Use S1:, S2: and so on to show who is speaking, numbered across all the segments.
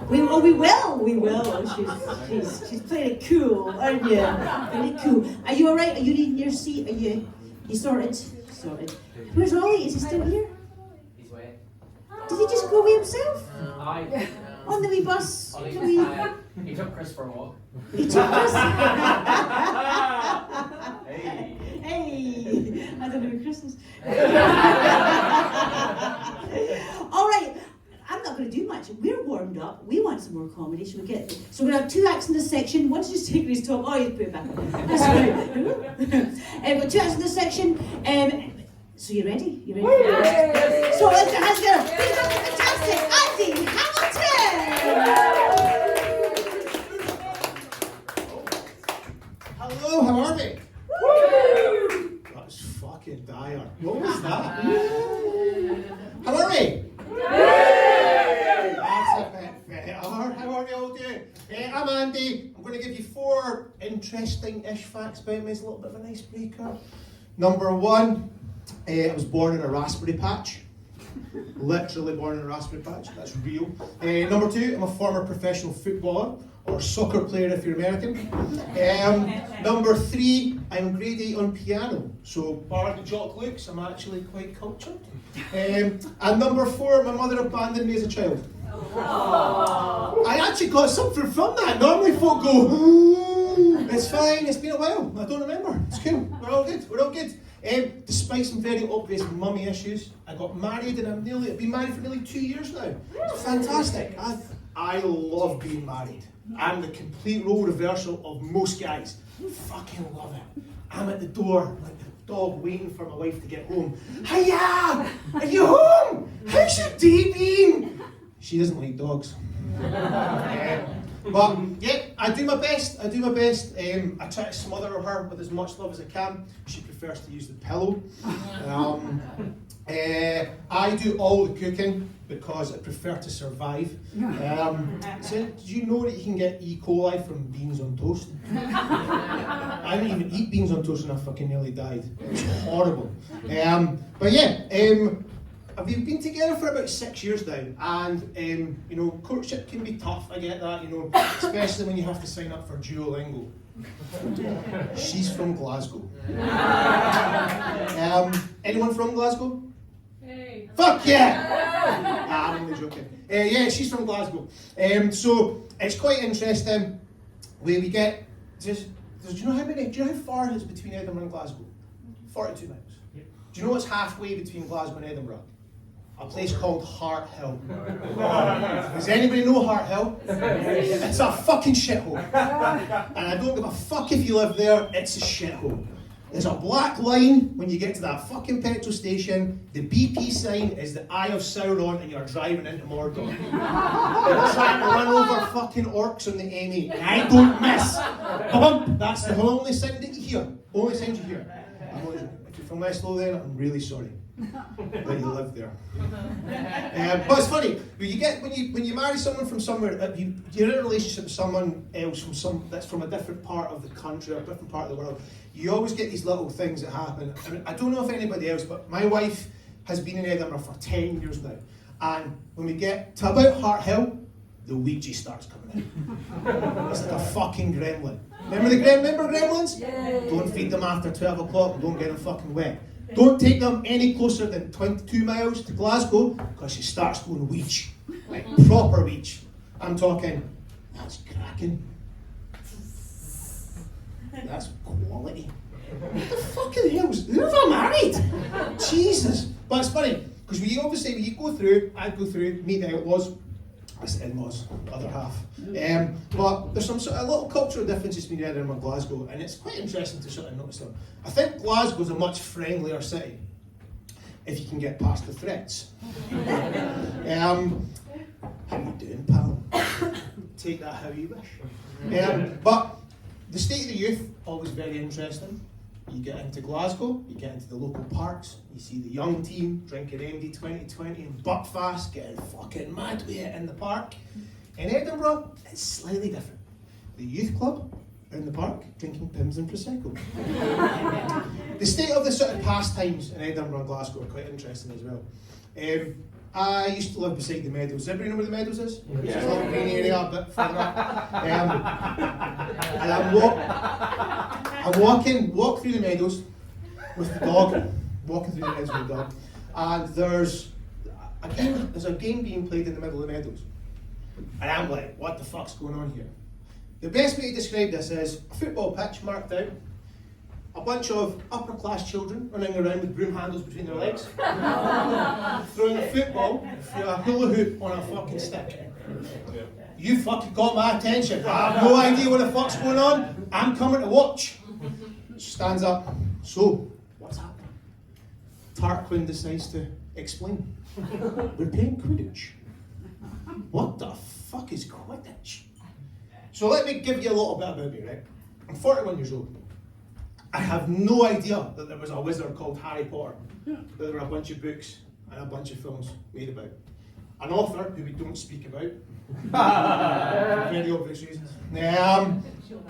S1: We will. She's playing it cool, aren't you? Very cool. Are you alright? Are you needing your seat? Are you sorted? Sorted. Where's Ollie? Is he still here?
S2: He's wet.
S1: Did he just go away himself?
S2: Aye.
S1: On the wee bus?
S2: Ollie, he took Chris for a walk.
S1: He took us?
S2: Hey.
S1: Hey! I don't know Christmas. Alright. I'm not going to do much. We're warmed up. We want some more comedy. Shall we get? So we're going to have two acts in this section. One's just taking his top. Oh, he's put it back on. That's right. We've got two acts in this section. So you ready? You ready?
S2: Yes.
S1: So let's get hands together. Please welcome the fantastic Andy Hamilton.
S3: Hello, how are we? Woo! That was fucking dire. What was that? How are we? That's a bit better. How are we all doing? I'm Andy. I'm going to give you 4 interesting-ish facts about me. It's a little bit of an icebreaker. Number 1, I was born in a raspberry patch. Literally born in a raspberry patch. That's real. Number 2, I'm a former professional footballer, or soccer player if you're American. Number 3, I'm grade 8 on piano. So, bar the jock looks, I'm actually quite cultured. And number 4, my mother abandoned me as a child. I actually got something from that. Normally folk go, it's fine, it's been a while, I don't remember. It's cool, we're all good. Despite some very obvious mummy issues, I got married and I've been married for nearly 2 years now. It's fantastic. I love being married. I'm the complete role reversal of most guys. Fucking love it. I'm at the door like the dog waiting for my wife to get home. Hiya! Are you home? How's your day been? She doesn't like dogs. But yeah, I do my best. I try to smother her with as much love as I can. She prefers to use the pillow. I do all the cooking because I prefer to survive. So did you know that you can get E. coli from beans on toast? I didn't even eat beans on toast and I fucking nearly died. It was horrible. But yeah, we've been together for about 6 years now, and courtship can be tough. I get that, especially when you have to sign up for Duolingo. She's from Glasgow. Anyone from Glasgow?
S4: Hey.
S3: Fuck yeah! I'm only joking. Yeah, she's from Glasgow. So it's quite interesting. Where we get, do you know how far it is between Edinburgh and Glasgow? 42 miles. Yep. Do you know what's halfway between Glasgow and Edinburgh? A place called Hart Hill. Does anybody know Hart Hill? It's a fucking shithole. And I don't give a fuck if you live there, it's a shithole. There's a black line when you get to that fucking petrol station. The BP sign is the Eye of Sauron and you're driving into Mordor. You're trying to run over fucking orcs on the M8 and I don't miss. Bump! That's the only sound that you hear. Only sound you hear. If you're from West Lothian, I'm really sorry that you live there. But it's funny, when you marry someone from somewhere, you're in a relationship with someone else that's from a different part of the country or a different part of the world, you always get these little things that happen. I mean, I don't know if anybody else, but my wife has been in Edinburgh for 10 years now. And when we get to about Hart Hill, the Ouija starts coming in. It's like a fucking gremlin. Remember gremlins?
S4: Yeah.
S3: Don't feed them after 12 o'clock and don't get them fucking wet. Don't take them any closer than 22 miles to Glasgow because she starts going Ouija. Like proper Ouija. I'm talking, that's cracking. That's quality. What the fucking hell's, who have I married? Jesus. But it's funny, because when you go through, I go through, meet the outlaws, that's the in-laws, the other half. But there's some sort of little cultural differences between Edinburgh and Glasgow, and it's quite interesting to sort of notice them. I think Glasgow's a much friendlier city, if you can get past the threats. How you doing, pal? Take that how you wish. But the state of the youth, always very interesting. You get into Glasgow, you get into the local parks, you see the young team drinking MD 2020 and Buckfast, getting fucking mad with it in the park. In Edinburgh, it's slightly different. The youth club are in the park drinking Pims and Prosecco. The state of the sort of pastimes in Edinburgh and Glasgow are quite interesting as well. I used to live beside the Meadows. Does everybody know where the Meadows is?
S2: Yeah.
S3: It's a little green area, a bit further up. And I walk through the Meadows with the dog, walking through the Meadows with the dog, and there's a game being played in the middle of the Meadows. And I'm like, what the fuck's going on here? The best way to describe this is a football pitch marked out, a bunch of upper class children running around with broom handles between their legs, throwing a football through a hula hoop on a fucking stick. You fucking got my attention. I have no idea what the fuck's going on. I'm coming to watch. Stands up. So, what's happening? Tarquin decides to explain. We're playing Quidditch. What the fuck is Quidditch? So let me give you a little bit about me, right? I'm 41 years old. I have no idea that there was a wizard called Harry Potter. That there were a bunch of books and a bunch of films made about. An author who we don't speak about. For very obvious reasons. I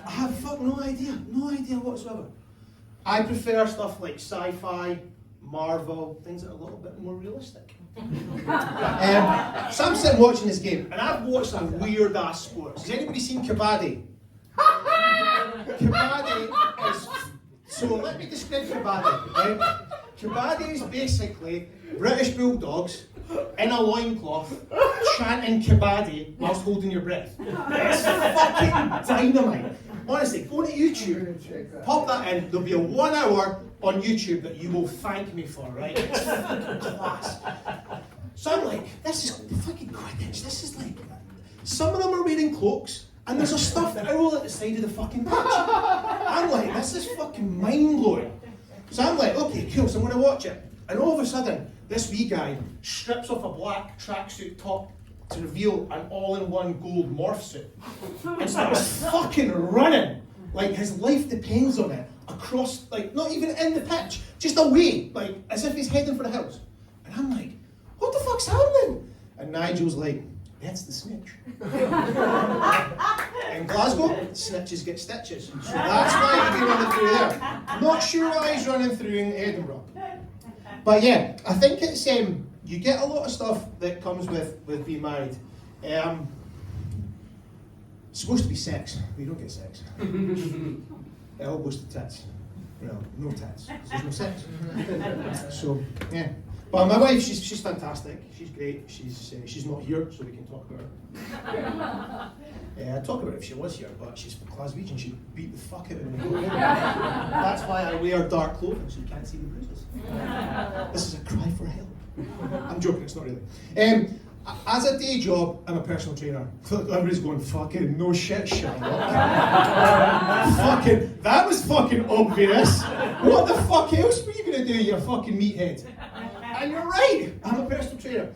S3: have no idea whatsoever. I prefer stuff like sci-fi, Marvel, things that are a little bit more realistic. So I'm sitting watching this game, and I've watched some weird ass sports. Has anybody seen Kabaddi? Kabaddi is, so let me describe Kabaddi, right? Kabaddi is basically British bulldogs in a loincloth chanting Kabaddi whilst holding your breath. It's fucking dynamite. Honestly, go to YouTube, pop that in, there'll be a 1 hour on YouTube that you will thank me for, right? It's fucking class. So I'm like, this is fucking Quidditch, this is like, some of them are wearing cloaks, and there's a stuffed owl at the side of the fucking pitch. I'm like, this is fucking mind-blowing. So I'm like, okay, cool, so I'm gonna watch it. And all of a sudden, this wee guy strips off a black tracksuit top to reveal an all-in-one gold morph suit and starts fucking running like his life depends on it across, like, not even in the pitch, just away, like as if he's heading for the hills. And I'm like, what the fuck's happening? And Nigel's like, that's the snitch. In Glasgow, snitches get stitches. So that's why he'd be running through there. Not sure why he's running through in Edinburgh. But yeah, I think it's you get a lot of stuff that comes with being married. It's supposed to be sex, but you don't get sex. It all goes to tits. No tits. There's no sex. So yeah. But my wife, she's fantastic. She's great. She's not here, so we can talk about her. I'd talk about it if she was here, but she's from Glaswegian. She'd beat the fuck out of me. That's why I wear dark clothing, so you can't see the bruises. This is a cry for help. I'm joking, it's not really. As a day job, I'm a personal trainer. Everybody's going, fucking no shit, Sherlock. Fucking, that was fucking obvious. What the fuck else were you going to do, you fucking meathead? And you're right, I'm a personal trainer.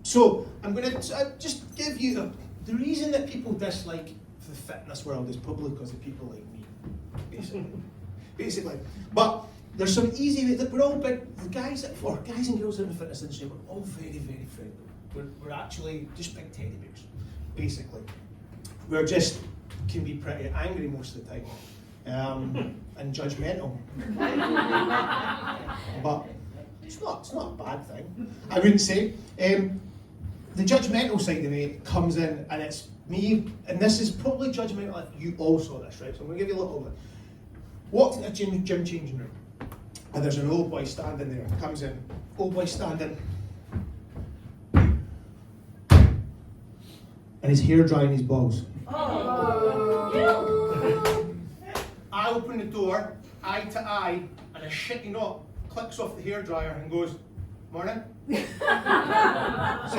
S3: So, I'm going to just give you the reason that people dislike the fitness world is probably because of people like me, basically. But there's some easy ways that we're all big, the guys and girls in the fitness industry, we're all very, very friendly. We're actually just big teddy bears, basically. We're just, can be pretty angry most of the time, and judgmental. But it's not a bad thing, I wouldn't say. The judgmental side of me comes in, and it's me, and this is probably judgmental, you all saw this, right? So I'm going to give you a little bit. Walked in a gym changing room, and there's an old boy standing there, comes in, old boy standing, and his hair drying his balls. I open the door, eye to eye, and a shitty knot clicks off the hairdryer and goes, morning. So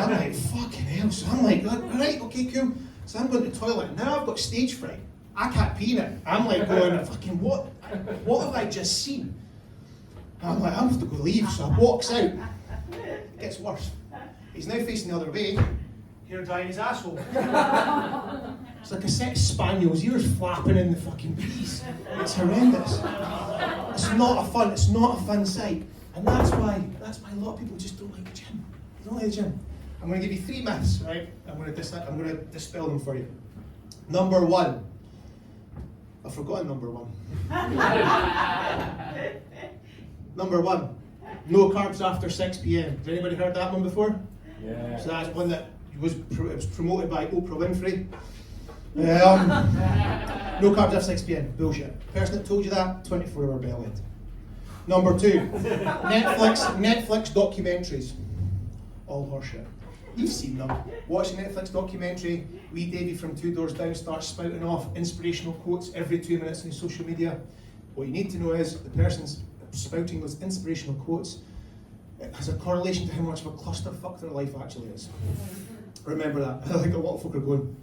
S3: I'm like, fucking hell. So I'm like, right, okay, cool. So I'm going to the toilet. Now I've got stage fright. I can't pee in it. I'm like going, fucking what have I just seen? And I'm like, I have to go leave. So I walks out. It gets worse. He's now facing the other way, hair drying his asshole. It's like a set of spaniels, ears flapping in the fucking breeze. It's horrendous. It's not a fun sight. And that's why a lot of people just don't like the gym. They don't like the gym. I'm going to give you 3 myths, right? I'm going to dispel them for you. Number 1. I've forgotten number 1. Number 1. No carbs after 6 p.m. Has anybody heard that one before?
S2: Yeah.
S3: So that's one that it was promoted by Oprah Winfrey. No carbs after 6 p.m. Bullshit. Person that told you that, 24-hour bell end. Number 2, Netflix documentaries. All horseshit. You've seen them. Watch a Netflix documentary. Wee Davey from 2 Doors Down starts spouting off inspirational quotes every 2 minutes on his social media. What you need to know is the person's spouting those inspirational quotes, it has a correlation to how much of a clusterfuck their life actually is. Remember that. I think a lot of folk are going,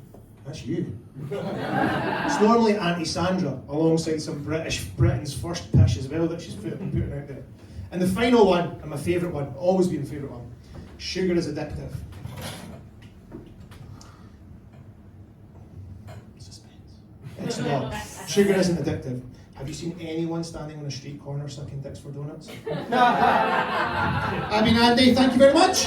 S3: that's you. It's normally Auntie Sandra, alongside some Britain's first pish as well that she's putting out there. And the final one, and my favourite one, always been the favourite one, sugar is addictive. Suspense. It's not. Sugar isn't addictive. Have you seen anyone standing on a street corner sucking dicks for donuts? I've been Andy, thank you very much.